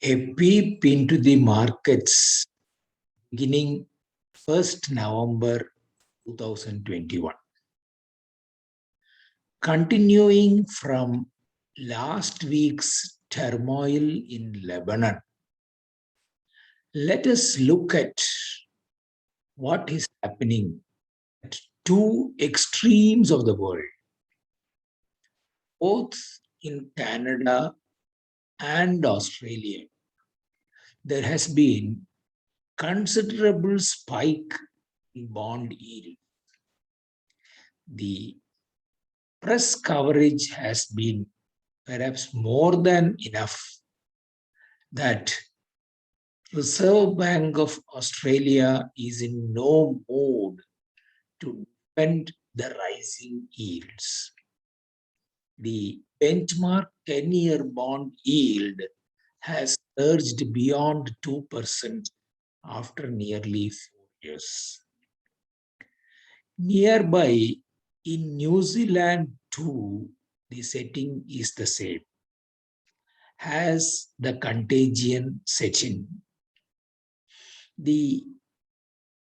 A peep into the markets beginning 1st November 2021. Continuing from last week's turmoil in Lebanon, let us look at what is happening at two extremes of the world, both in Canada and Australia. There has been considerable spike in bond yield. The press coverage has been perhaps more than enough that Reserve Bank of Australia is in no mood to defend the rising yields. The benchmark 10-year bond yield has surged beyond 2% after nearly 4 years. Nearby, in New Zealand too, the setting is the same. Has the contagion set in? The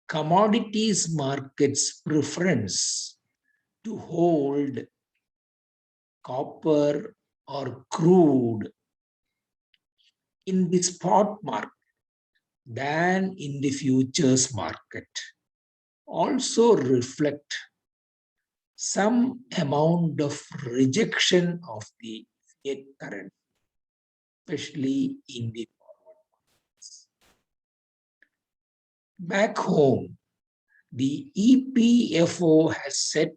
commodities market's preference to hold copper or crude in the spot market than in the futures market also reflect some amount of rejection of the fiat currency, especially in the forward markets. Back home, the EPFO has set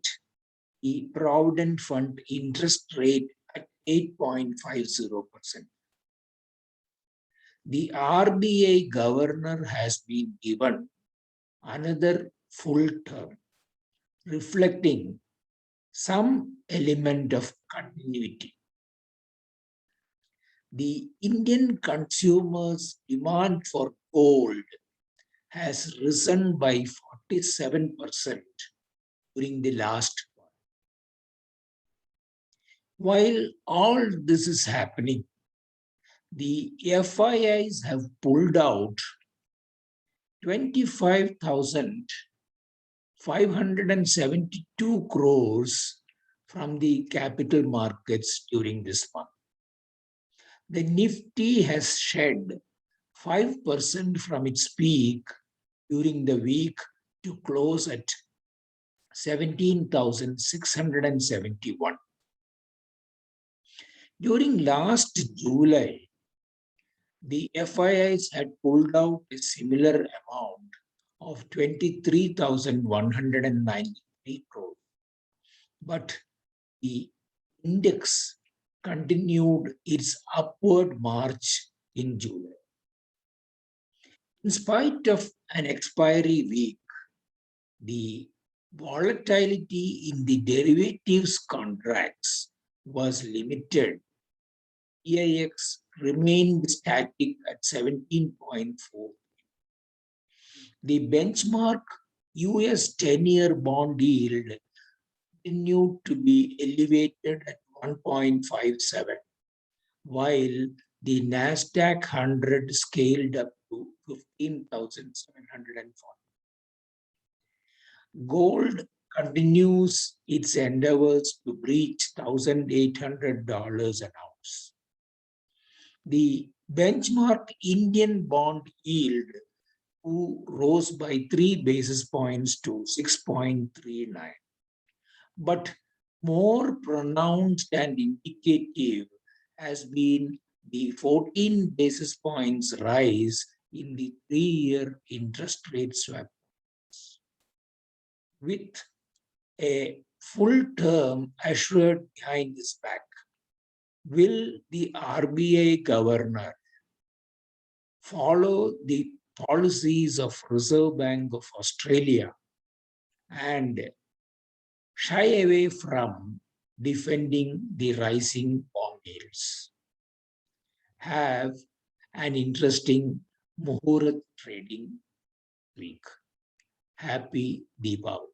the Provident Fund interest rate at 8.50%. The RBI governor has been given another full term, reflecting some element of continuity. The Indian consumers' demand for gold has risen by 47% during the last quarter. While all this is happening, the FIIs have pulled out 25,572 crores from the capital markets during this month. The Nifty has shed 5% from its peak during the week to close at 17,671. During last July, the FIIs had pulled out a similar amount of 23,193 crores. But the index continued its upward march in July. In spite of an expiry week, the volatility in the derivatives contracts was limited. EIX remained static at 17.4. The benchmark US 10-year bond yield continued to be elevated at 1.57, while the NASDAQ 100 scaled up to 15,740. Gold continues its endeavors to breach $1,800 an ounce. The benchmark Indian bond yield rose by 3 basis points to 6.39. But more pronounced and indicative has been the 14 basis points rise in the 3-year interest rate swap. With a full term assured behind his back, will the RBI governor follow the policies of Reserve Bank of Australia and shy away from defending the rising bond yields? Have an interesting Muhurat trading week. Happy Deepavali.